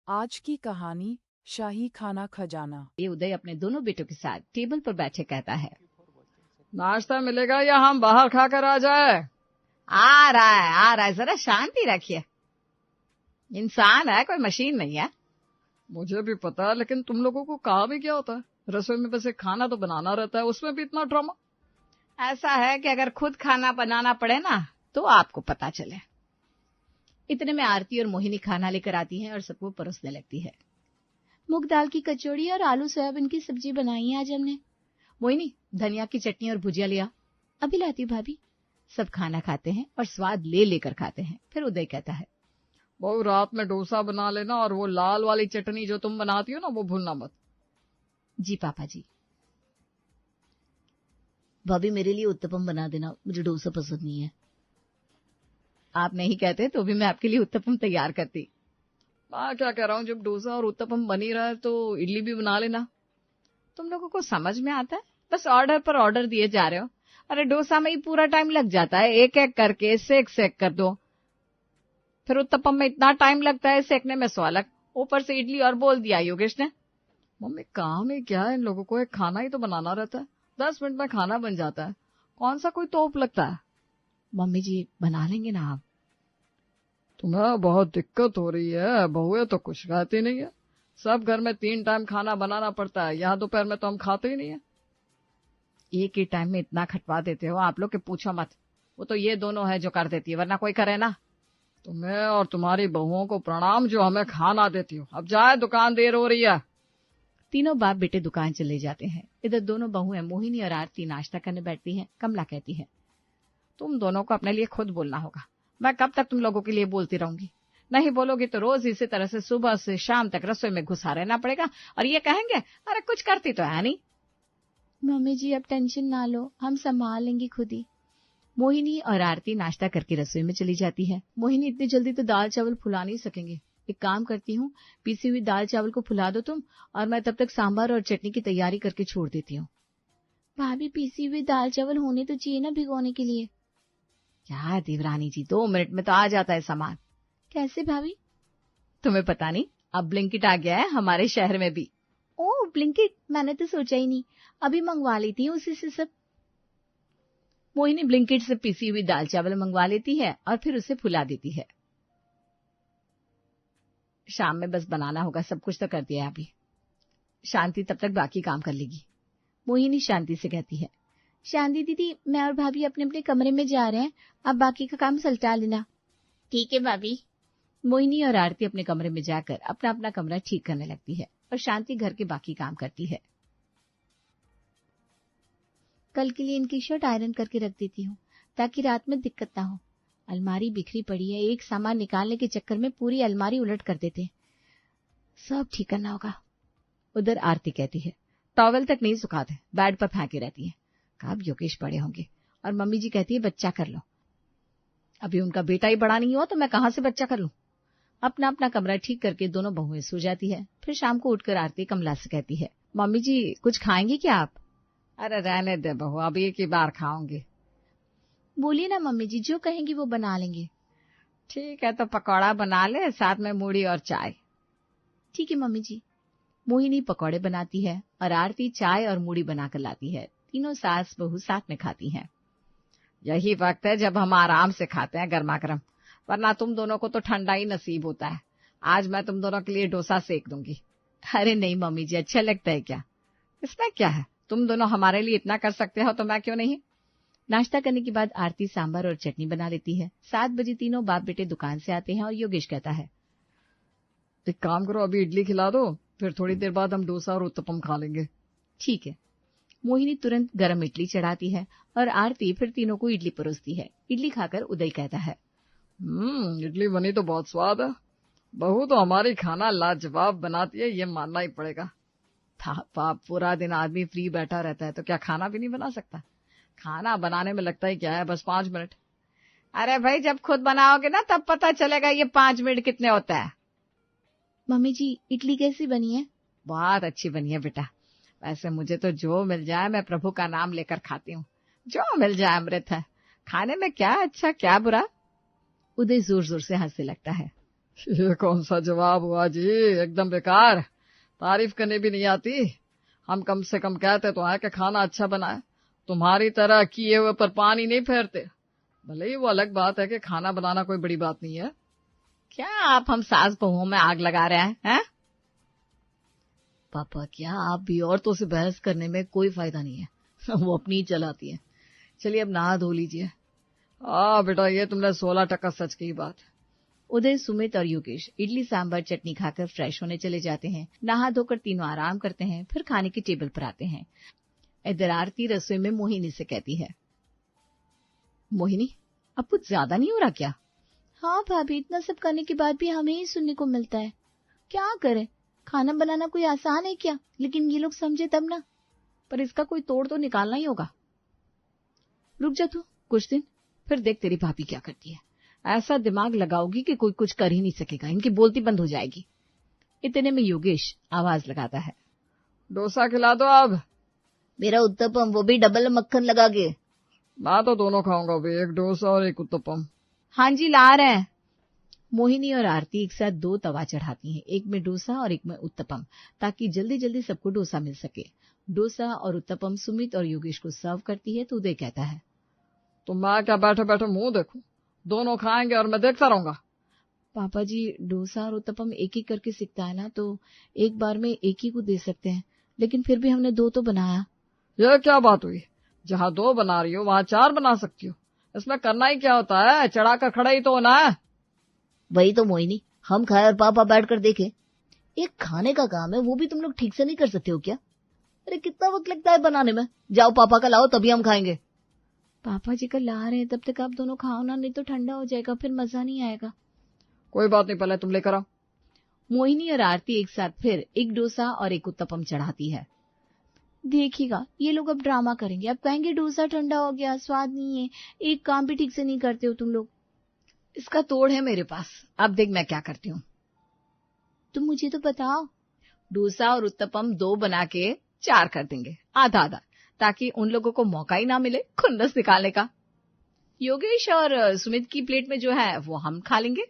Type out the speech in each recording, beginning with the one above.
आज की कहानी शाही खाना खजाना। ये उदय अपने दोनों बेटों के साथ टेबल पर बैठे कहता है, नाश्ता मिलेगा या हम बाहर खाकर आ जाए? आ रहा है, जरा शांति रखिए। इंसान है, कोई मशीन नहीं है। मुझे भी पता है, लेकिन तुम लोगों को काम ही क्या होता है? रसोई में बस एक खाना तो बनाना रहता है, उसमें भी इतना ड्रामा। ऐसा है कि अगर खुद खाना बनाना पड़े ना तो आपको पता चले। इतने में आरती और मोहिनी खाना लेकर आती हैं और सबको परोसने लगती है। मूंग दाल की कचौड़ी और आलू सोयाबीन की सब्जी बनाई है आज हमने। मोहिनी, धनिया की चटनी और भुजिया लिया। अभी लाती हूँ भाभी। सब खाना खाते हैं और स्वाद ले लेकर खाते हैं। फिर उदय कहता है, बहू रात में डोसा बना लेना और वो लाल वाली चटनी जो तुम बनाती हो ना वो भूलना मत। जी पापा जी। भाभी मेरे लिए उत्तपम बना देना, मुझे डोसा पसंद नहीं है। आप नहीं कहते तो भी मैं आपके लिए उत्तपम तैयार करती। मैं क्या कह रहा हूँ, जब डोसा और उत्तपम बन ही रहा है तो इडली भी बना लेना। तुम लोगों को समझ में आता है? बस ऑर्डर पर ऑर्डर दिए जा रहे हो। अरे डोसा में ही पूरा टाइम लग जाता है, एक एक करके सेक सेक कर दो। फिर उत्तपम में इतना टाइम लगता है सेकने में 100 अलग, ऊपर से इडली। और बोल दिया योगेश ने। मम्मी काम ही क्या है इन लोगों को, एक खाना ही तो बनाना रहता है। 10 मिनट में खाना बन जाता है, कौन सा कोई तोप लगता है। मम्मी जी बना लेंगे ना आप? तुम्हें बहुत दिक्कत हो रही है, बहुए तो कुछ खाती नहीं है। सब घर में 3 टाइम खाना बनाना पड़ता है, यहाँ दोपहर में तो हम खाते ही नहीं है। एक ही टाइम में इतना खटवा देते हो आप लोग के पूछो मत। वो तो ये दोनों है जो कर देती है, वरना कोई करे ना। तुम्हें और तुम्हारी बहुओं को प्रणाम जो हमें खाना देती हो। अब जाए, दुकान देर हो रही है। तीनों बाप बेटे दुकान चले जाते हैं। इधर दोनों बहुएं मोहिनी और आरती नाश्ता करने बैठती हैं। कमला कहती है, तुम दोनों को अपने लिए खुद बोलना होगा। मैं कब तक तुम लोगों के लिए बोलती रहूंगी? नहीं बोलोगी तो रोज इसी तरह से सुबह से शाम तक रसोई में घुसा रहना पड़ेगा और ये कहेंगे अरे कुछ करती तो है नहीं। मम्मी जी अब टेंशन ना लो, हम संभाल लेंगे खुद ही। मोहिनी और आरती नाश्ता करके रसोई में चली जाती है। मोहिनी, इतनी जल्दी तो दाल चावल फुला नहीं सकेंगे। एक काम करती हूँ, पीसी हुई दाल चावल को फुला दो तुम, और मैं तब तक सांभर और चटनी की तैयारी करके छोड़ देती हूँ। भाभी पीसी हुई दाल चावल होने तो चाहिए ना भिगोने के लिए। क्या देवरानी जी, 2 मिनट में तो आ जाता है सामान। कैसे भाभी? तुम्हें पता नहीं, अब ब्लिंकिट आ गया है हमारे शहर में भी। ओह ब्लिंकिट, मैंने तो सोचा ही नहीं। अभी मंगवा लेती हूँ उसी से सब। मोहिनी ब्लिंकिट से पिसी हुई दाल चावल मंगवा लेती है और फिर उसे फुला देती है। शाम में बस बनाना होगा, सब कुछ तो कर दिया है अभी। शांति तब तक बाकी काम कर लेगी। मोहिनी शांति से कहती है, शांति दीदी, मैं और भाभी अपने अपने कमरे में जा रहे हैं, अब बाकी का काम सलटा लेना। ठीक है भाभी। मोहिनी और आरती अपने कमरे में जाकर अपना अपना कमरा ठीक करने लगती है और शांति घर के बाकी काम करती है। कल के लिए इनकी शर्ट आयरन करके रख देती हूँ ताकि रात में दिक्कत ना हो। अलमारी बिखरी पड़ी है, एक सामान निकालने के चक्कर में पूरी अलमारी उलट कर देते हैं। सब ठीक करना होगा। उधर आरती कहती है, टॉवल तक नहीं सुखाते, बेड पर फेंके रहती है। कब योगेश बड़े होंगे? और मम्मी जी कहती है बच्चा कर लो। अभी उनका बेटा ही बड़ा नहीं हुआ तो मैं कहाँ से बच्चा कर लूं। अपना अपना कमरा ठीक करके दोनों बहुएं सो जाती है। फिर शाम को उठकर आरती कमला से कहती है, मम्मी जी कुछ खाएंगी क्या आप? अरे रहने दे बहू, अब एक ही बार खाऊंगी। बोलिए ना मम्मी जी, जो कहेंगी वो बना लेंगे। ठीक है तो पकौड़ा बना ले, साथ में मूढ़ी और चाय। ठीक है मम्मी जी। मोहिनी पकौड़े बनाती है और आरती चाय और मूढ़ी बनाकर लाती है। तीनों सास बहू साथ में खाती हैं। यही वक्त है जब हम आराम से खाते हैं गर्मा गर्म, वरना तुम दोनों को तो ठंडा ही नसीब होता है। आज मैं तुम दोनों के लिए डोसा सेक दूंगी। अरे नहीं मम्मी जी, अच्छा लगता है क्या? इसमें क्या है, तुम दोनों हमारे लिए इतना कर सकते हो तो मैं क्यों नहीं। नाश्ता करने के बाद आरती सांभर और चटनी बना लेती है। 7 बजे तीनों बाप बेटे दुकान से आते हैं और योगेश कहता है, एक काम करो, अभी इडली खिला दो, फिर थोड़ी देर बाद हम डोसा और उत्तपम खा लेंगे। ठीक है। मोहिनी तुरंत गरम इडली चढ़ाती है और आरती फिर तीनों को इडली परोसती है। इडली खाकर उदय कहता है, इडली बनी तो बहुत स्वाद है। बहू तो हमारी खाना लाजवाब बनाती है, ये मानना ही पड़ेगा। था बाप, पूरा दिन आदमी फ्री बैठा रहता है तो क्या खाना भी नहीं बना सकता? खाना बनाने में लगता ही क्या है, बस 5 मिनट। अरे भाई, जब खुद बनाओगे ना तब पता चलेगा ये 5 मिनट कितने होता है। मम्मी जी इडली कैसी बनी है? बहुत अच्छी बनी है बेटा। वैसे मुझे तो जो मिल जाए मैं प्रभु का नाम लेकर खाती हूँ। जो मिल जाए अमृत है, खाने में क्या अच्छा क्या बुरा। उदय जोर जोर से हंसने लगता है। ये कौन सा जवाब हुआ जी, एकदम बेकार। तारीफ करने भी नहीं आती। हम कम से कम कहते तो है कि खाना अच्छा बना है, तुम्हारी तरह किए हुए पर पानी नहीं फेरते। भले ही वो अलग बात है कि खाना बनाना कोई बड़ी बात नहीं है। क्या आप हम सास बहुओं में आग लगा रहे हैं? पापा क्या आप भी, औरतों से बहस करने में कोई फायदा नहीं है। वो अपनी ही चलाती है। चलिए अब नहा धो लीजिए। बेटा ये तुमने 16% सच की बात। उदय, सुमित और योगेश इडली सांभर चटनी खाकर फ्रेश होने चले जाते हैं। नहा धोकर तीनों आराम करते हैं, फिर खाने की टेबल पर आते हैं। इधर आरती रसोई में मोहिनी से कहती है, मोहिनी अब कुछ ज्यादा नहीं हो रहा क्या? हाँ भाभी, इतना सब करने के बाद भी हमें ही सुनने को मिलता है। क्या करें, खाना बनाना कोई आसान है क्या? लेकिन ये लोग समझे तब ना। पर इसका कोई तोड़ तो निकालना ही होगा। रुक जा तू कुछ दिन, फिर देख तेरी भाभी क्या करती है। ऐसा दिमाग लगाओगी कि कोई कुछ कर ही नहीं सकेगा, इनकी बोलती बंद हो जाएगी। इतने में योगेश आवाज लगाता है, डोसा खिला दो अब। मेरा उत्तपम, वो भी डबल मक्खन लगा के। मैं तो दोनों खाऊंगा भाई, एक डोसा और एक उत्तपम। हाँ जी, ला रहे हैं। मोहिनी और आरती एक साथ 2 तवा चढ़ाती हैं, एक में डोसा और एक में उत्तपम, ताकि जल्दी जल्दी सबको डोसा मिल सके। डोसा और उत्तपम सुमित और योगेश को सर्व करती है तो उदय कहता है, तो मैं क्या बैठे बैठे मुंह देखूं? दोनों खाएंगे और मैं देखता रहूंगा। पापा जी, डोसा और उत्तपम एक ही करके सिकता है ना, तो एक बार में एक ही को दे सकते हैं, लेकिन फिर भी हमने 2 तो बनाया। यह क्या बात हुई? जहाँ 2 बना रही हो वहाँ 4 बना सकती हो। इसमें करना ही क्या होता है, चढ़ा कर खड़ा ही तो होना है। वही तो मोहिनी, हम खाए और पापा बैठ कर देखे। एक खाने का काम है, वो भी तुम लोग ठीक से नहीं कर सकते हो क्या? अरे कितना वक्त लगता है बनाने में। जाओ पापा का लाओ, तभी हम खाएंगे। पापा जी का ला रहे हैं, तब तक आप दोनों खाओ ना, नहीं तो ठंडा हो जाएगा, फिर मजा नहीं आएगा। कोई बात नहीं, पहले तुम लेकर आओ। मोहिनी और आरती एक साथ फिर एक डोसा और एक उत्तपम चढ़ाती है। देखिएगा, ये लोग अब ड्रामा करेंगे। अब कहेंगे डोसा ठंडा हो गया, स्वाद नहीं है। एक काम भी ठीक से नहीं करते हो तुम लोग। इसका तोड़ है मेरे पास, अब देख मैं क्या करती हूँ। तुम मुझे तो बताओ। डोसा और उत्तपम 2 बना के 4 कर देंगे, आधा आधा, ताकि उन लोगों को मौका ही ना मिले खुंदस निकालने का। योगेश और सुमित की प्लेट में जो है वो हम खा लेंगे।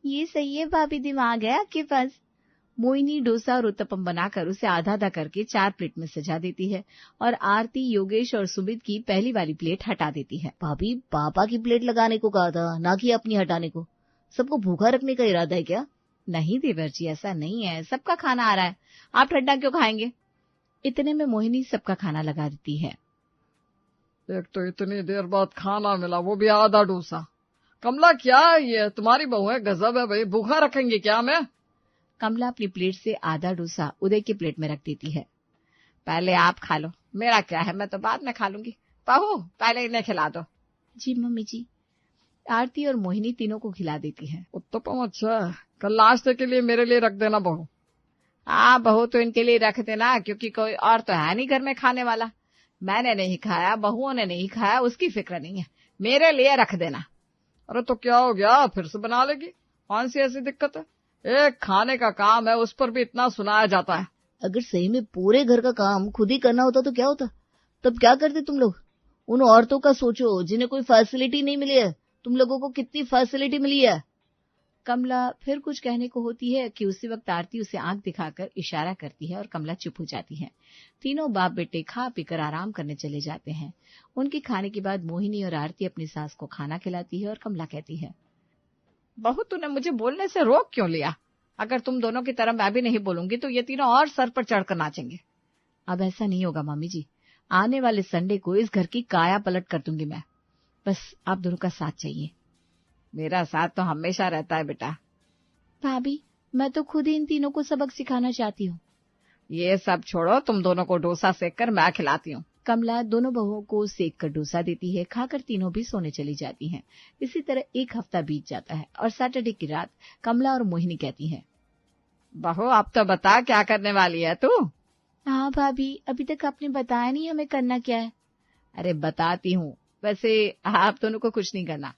ये सही है भाभी, दिमाग है आपके पास। मोहिनी डोसा और उत्तपम बनाकर उसे आधा आधा करके 4 प्लेट में सजा देती है और आरती योगेश और सुमित की पहली वाली प्लेट हटा देती है। भाभी, पापा की प्लेट लगाने को कहा था, ना कि अपनी हटाने को। सबको भूखा रखने का इरादा है क्या? नहीं देवर जी, ऐसा नहीं है, सबका खाना आ रहा है, आप ठंडा क्यों खाएंगे? इतने में मोहिनी सबका खाना लगा देती है। एक तो इतनी देर बाद खाना मिला, वो भी आधा डोसा। कमला क्या है ये, तुम्हारी बहू है, गजब है भाई, भूखा रखेंगे क्या हमें? कमला अपनी प्लेट से आधा डोसा उदय की प्लेट में रख देती है। पहले आप खा लो, मेरा क्या है, मैं तो बाद में खा लूंगी। बहू पहले इन्हें खिला दो। जी मम्मी जी। आरती और मोहिनी तीनों को खिला देती है। उत्तपम अच्छा है, कल नाश्ते के लिए मेरे लिए रख देना बहू। हाँ बहू तो इनके लिए रख देना, क्योंकि कोई और तो है नहीं घर में खाने वाला। मैंने नहीं खाया, बहुओं ने नहीं खाया, उसकी फिक्र नहीं है, मेरे लिए रख देना। अरे तो क्या हो गया, फिर से बना लेगी, कौन सी ऐसी दिक्कत है? एक खाने का काम है, उस पर भी इतना सुनाया जाता है। अगर सही में पूरे घर का काम खुद ही करना होता तो क्या होता? तब क्या करते तुम लोग? उन औरतों का सोचो जिन्हें कोई फैसिलिटी नहीं मिली है। तुम लोगों को कितनी फैसिलिटी मिली है। कमला फिर कुछ कहने को होती है कि उसी वक्त आरती उसे आंख दिखाकर इशारा करती है और कमला चुप हो जाती है। तीनों बाप बेटे खा पीकर आराम करने चले जाते हैं। उनके खाने के बाद मोहिनी और आरती अपनी सास को खाना खिलाती है और कमला कहती है, बहू तूने मुझे बोलने से रोक क्यों लिया? अगर तुम दोनों की तरह मैं भी नहीं बोलूंगी तो ये तीनों और सर पर चढ़कर नाचेंगे। अब ऐसा नहीं होगा मम्मी जी, आने वाले संडे को इस घर की काया पलट कर दूंगी मैं। बस आप दोनों का साथ चाहिए। मेरा साथ तो हमेशा रहता है बेटा। भाभी, मैं तो खुद ही इन तीनों को सबक सिखाना चाहती हूँ। ये सब छोड़ो, तुम दोनों को डोसा सेक कर मैं खिलाती हूँ। कमला दोनों बहुओं को सेक कर डोसा देती है, खाकर तीनों भी सोने चली जाती हैं। इसी तरह एक हफ्ता बीत जाता है और सैटरडे की रात कमला और मोहिनी कहती हैं, बहू अब तो बता क्या करने वाली है तू? हाँ भाभी, अभी तक आपने बताया नहीं हमें करना क्या है। अरे बताती हूँ, वैसे आप दोनों को कुछ नहीं करना।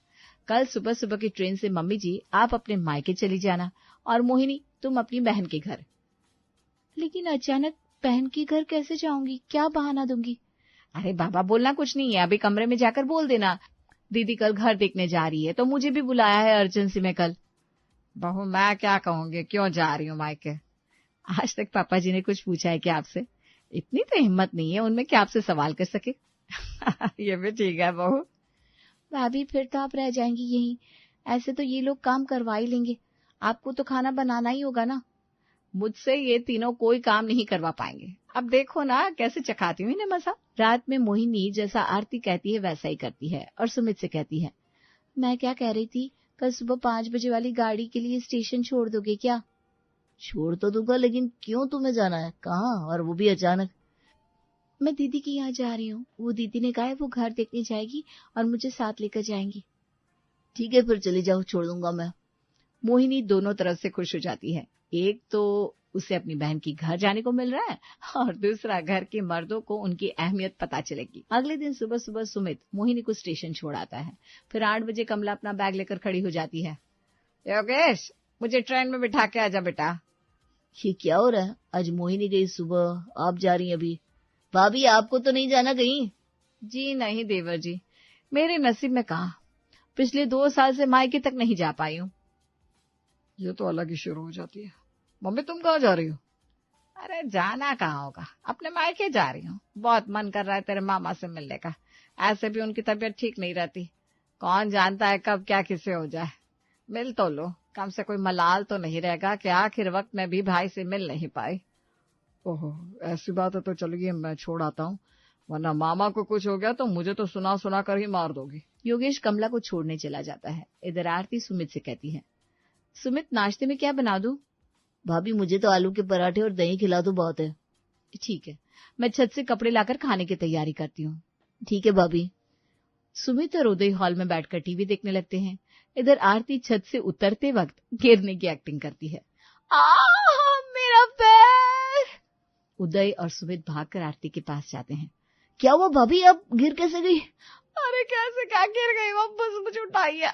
कल सुबह सुबह की ट्रेन से मम्मी जी आप अपने मायके चली जाना और मोहिनी तुम अपनी बहन के घर। लेकिन अचानक बहन के घर कैसे जाऊंगी? क्या बहाना दूंगी? अरे बाबा बोलना कुछ नहीं है, अभी कमरे में जाकर बोल देना, दीदी कल घर देखने जा रही है तो मुझे भी बुलाया है अर्जेंसी में कल। बहू मैं क्या कहूंगी, क्यों जा रही हूँ मायके? आज तक पापा जी ने कुछ पूछा है क्या आपसे? इतनी तो हिम्मत नहीं है उनमें कि आपसे सवाल कर सके। ये भी ठीक है बहू। भाभी फिर तो आप रह जाएंगी यहीं। ऐसे तो ये लोग काम करवा ही लेंगे, आपको तो खाना बनाना ही होगा ना। मुझसे ये तीनों कोई काम नहीं करवा पाएंगे। अब देखो ना कैसे चखाती हूँ इन्हें मसा। रात में मोहिनी जैसा आरती कहती है वैसा ही करती है और सुमित से कहती है, मैं क्या कह रही थी, कल सुबह 5 बजे वाली गाड़ी के लिए स्टेशन छोड़ दोगे क्या? छोड़ तो दूंगा, लेकिन क्यों तुम्हें जाना है? कहाँ, और वो भी अचानक? मैं दीदी के यहाँ जा रही हूँ, वो दीदी ने कहा है वो घर देखने जाएगी और मुझे साथ लेकर जाएंगी। ठीक है फिर चली जाओ, छोड़ दूंगा मैं। मोहिनी दोनों तरफ से खुश हो जाती है। एक तो उसे अपनी बहन की घर जाने को मिल रहा है और दूसरा घर के मर्दों को उनकी अहमियत पता चलेगी। अगले दिन सुबह सुबह सुमित मोहिनी को स्टेशन छोड़ आता है। फिर 8 बजे कमला अपना बैग लेकर खड़ी हो जाती है। योगेश, मुझे ट्रेन में बिठा के आजा बेटा। ये क्या हो रहा है? आज मोहिनी गई सुबह, आप जा रही हैं अभी। भाभी आपको तो नहीं जाना कहीं? जी नहीं देवर जी, मेरे नसीब में कहा। पिछले 2 साल से मायके तक नहीं जा पाई हूँ। ये तो अलग ही शुरू हो जाती है। मम्मी तुम कहाँ जा रही हो? अरे जाना कहाँ होगा, अपने मायके जा रही हूँ। बहुत मन कर रहा है तेरे मामा से मिलने का। ऐसे भी उनकी तबीयत ठीक नहीं रहती। कौन जानता है कब क्या किसे हो जाए। मिल तो लो, कम से कोई मलाल तो नहीं रहेगा कि आखिर वक्त में भी भाई से मिल नहीं पाई। ओहो, ऐसी बात है तो चलिए मैं छोड़ आता हूँ, वरना मामा को कुछ हो गया तो मुझे तो सुना सुना कर ही मार दोगी। योगेश कमला को छोड़ने चला जाता है। इधर आरती सुमित से कहती है, सुमित नाश्ते में क्या बना दूं? भाभी मुझे तो आलू के पराठे और दही खिला दो, बहुत है। ठीक है, मैं छत से कपड़े लाकर खाने की तैयारी करती हूँ। ठीक है भाभी। सुमित और उदय हॉल में बैठकर टीवी देखने लगते हैं। इधर आरती छत से उतरते वक्त गिरने की एक्टिंग करती है। मेरा पैर! उदय और सुमित भागकर आरती के पास जाते हैं। क्या हुआ भाभी, अब गिर कैसे गई? अरे कैसे क्या गिर गई, वापस मुझे उठाइए।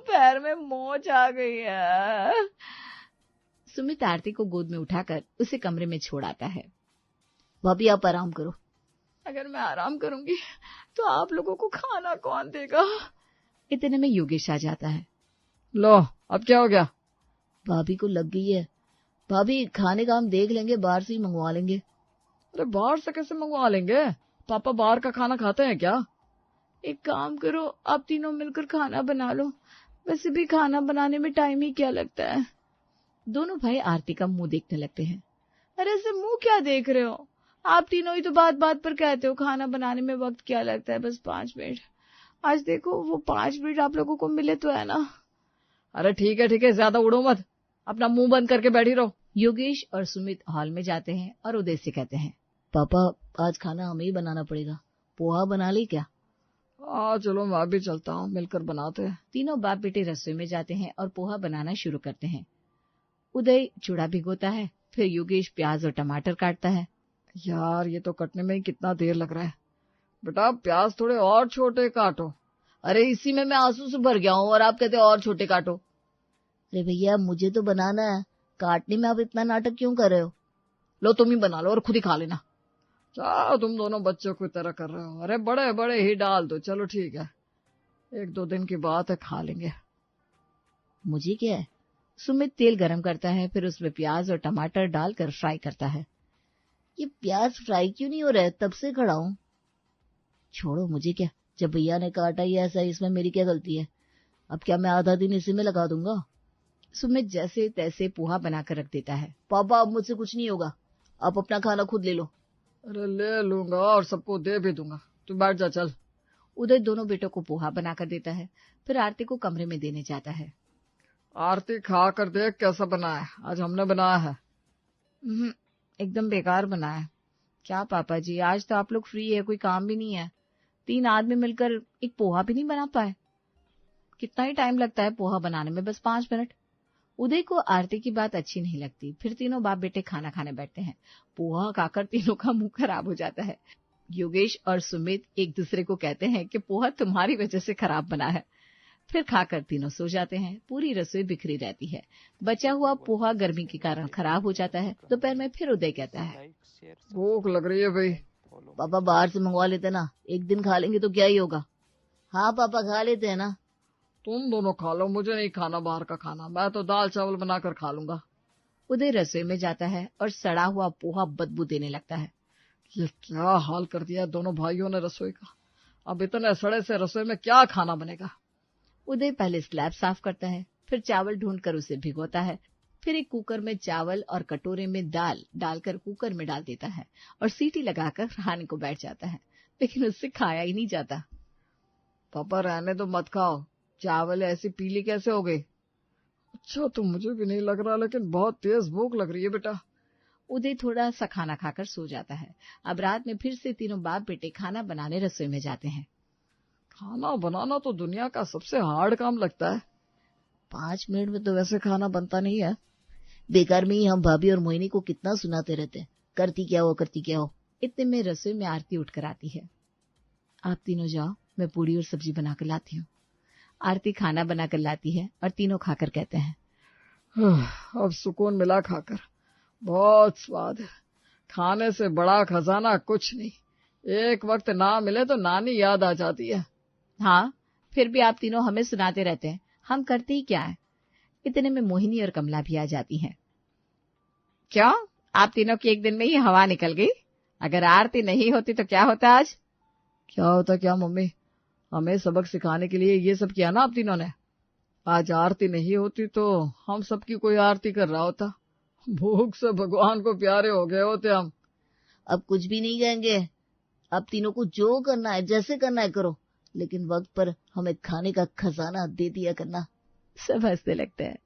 पैर में मोच आ गई है। सुमित आरती को गोद में उठाकर उसे कमरे में छोड़ आता है। भाभी आप आराम करो। अगर मैं आराम करूंगी तो आप लोगों को खाना कौन देगा? इतने में योगेश आ जाता है। लो, अब क्या हो गया? भाभी को लग गई है। भाभी खाने का हम देख लेंगे, बाहर से ही मंगवा लेंगे। अरे बाहर से कैसे मंगवा लेंगे? पापा बाहर का खाना खाते हैं क्या? एक काम करो, आप तीनों मिलकर खाना बना लो। वैसे भी खाना बनाने में टाइम ही क्या लगता है। दोनों भाई आरती का मुंह देखने लगते हैं। अरे ऐसे मुंह क्या देख रहे हो? आप तीनों ही तो बात बात पर कहते हो खाना बनाने में वक्त क्या लगता है, बस 5 मिनट। आज देखो वो 5 मिनट आप लोगों को मिले तो है ना। अरे ठीक है, ज्यादा उड़ो मत, अपना मुंह बंद करके बैठी रहो। योगेश और सुमित हॉल में जाते हैं और उदय से कहते हैं, पापा आज खाना हमें ही बनाना पड़ेगा, पोहा बना ले क्या? चलो मैं भी चलता हूँ, मिलकर बनाते हैं। तीनों बाप बेटे रसोई में जाते हैं और पोहा बनाना शुरू करते हैं। उदय चूड़ा भिगोता है, फिर योगेश प्याज और टमाटर काटता है। यार ये तो कटने में ही कितना देर लग रहा है। बेटा प्याज थोड़े और छोटे काटो। अरे इसी में मैं आंसू से भर गया हूँ और आप कहते हो और छोटे काटो। अरे भैया मुझे तो बनाना है, काटने में आप इतना नाटक क्यों कर रहे हो? लो तुम ही बना लो और खुद ही खा लेना। चाहो तुम दोनों बच्चों की तरह कर रहे हो। अरे बड़े बड़े ही डाल दो। चलो ठीक है, 1-2 दिन की बात है, खा लेंगे। मुझे क्या है? सुमित तेल गरम करता है, फिर उसमें प्याज और टमाटर डालकर फ्राई करता है। ये प्याज फ्राई क्यों नहीं हो रहा है? तब से खड़ा हूँ। छोड़ो, मुझे क्या, जब भैया ने काटा ही ऐसा, इसमें मेरी क्या गलती है? अब क्या मैं आधा दिन इसी में लगा दूंगा? सुमित जैसे तैसे पोहा बनाकर रख देता है। पापा अब मुझसे कुछ नहीं होगा, आप अपना खाना खुद ले लो। अरे ले लूंगा और सबको दे भी दूंगा, तू बैठ जा चल। उदय दोनों बेटों को पोहा बनाकर देता है, फिर आरती को कमरे में देने जाता है। आरती खा कर देख कैसा बना है, आज हमने बनाया है। एकदम बेकार बना है। क्या पापा जी, आज तो आप लोग फ्री है, कोई काम भी नहीं है। 3 आदमी मिलकर एक पोहा भी नहीं बना पाए। कितना ही टाइम लगता है पोहा बनाने में, बस 5 मिनट। उदय को आरती की बात अच्छी नहीं लगती। फिर तीनों बाप बेटे खाना खाने बैठते हैं। पोहा खाकर तीनों का मुंह खराब हो जाता है। योगेश और सुमित एक दूसरे को कहते हैं कि पोहा तुम्हारी वजह से खराब बना है। फिर खाकर तीनों सो जाते हैं। पूरी रसोई बिखरी रहती है। बचा हुआ पोहा गर्मी के कारण खराब हो जाता है। दोपहर में फिर उदय कहता है, भूख लग रही है भाई। पापा बाहर से मंगवा लेते ना, एक दिन खा लेंगे तो क्या ही होगा। हाँ पापा खा लेते हैं ना। तुम दोनों खा लो, मुझे नहीं खाना बाहर का खाना, मैं तो दाल चावल बनाकर खा लूंगा। उदय रसोई में जाता है और सड़ा हुआ पोहा बदबू देने लगता है। ये क्या हाल कर दिया है दोनों भाइयों ने रसोई का। अब इतने सड़े से रसोई में क्या खाना बनेगा। उदय पहले स्लैब साफ करता है, फिर चावल ढूंढकर उसे भिगोता है, फिर एक कुकर में चावल और कटोरे में दाल डालकर कुकर में डाल देता है और सीटी लगाकर खाने को बैठ जाता है, लेकिन उससे खाया ही नहीं जाता। पापा रहने दो, मत खाओ, चावल ऐसी पीली कैसे हो गई। अच्छा तो मुझे भी नहीं लग रहा, लेकिन बहुत तेज भूख लग रही है बेटा। उदय थोड़ा सा खाना खाकर सो जाता है। अब रात में फिर से तीनों बाप बेटे खाना बनाने रसोई में जाते हैं। खाना बनाना तो दुनिया का सबसे हार्ड काम लगता है। 5 मिनट में तो वैसे खाना बनता नहीं है। बेकार में ही हम भाभी और मोहिनी को कितना सुनाते रहते हैं, करती क्या हो करती क्या हो। इतने में रसोई में आरती उठकर आती है। आप तीनों जाओ, मैं पूड़ी और सब्जी बनाकर लाती हूँ। आरती खाना बनाकर लाती है और तीनों खाकर कहते हैं, अब सुकून मिला खाकर, बहुत स्वाद है। खाने से बड़ा खजाना कुछ नहीं। एक वक्त ना मिले तो नानी याद आ जाती है। हाँ, फिर भी आप तीनों हमें सुनाते रहते हैं, हम करते ही क्या है। इतने में मोहिनी और कमला भी आ जाती हैं। क्यों, आप तीनों की एक दिन में ही हवा निकल गई? अगर आरती नहीं होती तो क्या होता आज? क्या होता क्या मम्मी, हमें सबक सिखाने के लिए ये सब किया ना आप तीनों ने। आज आरती नहीं होती तो हम सबकी कोई आरती कर रहा होता। भूख से भगवान को प्यारे हो गए होते हम। अब कुछ भी नहीं कहेंगे। अब तीनों को जो करना है जैसे करना है करो, लेकिन वक्त पर हमें खाने का खजाना दे दिया करना। सब हंसने लगते हैं।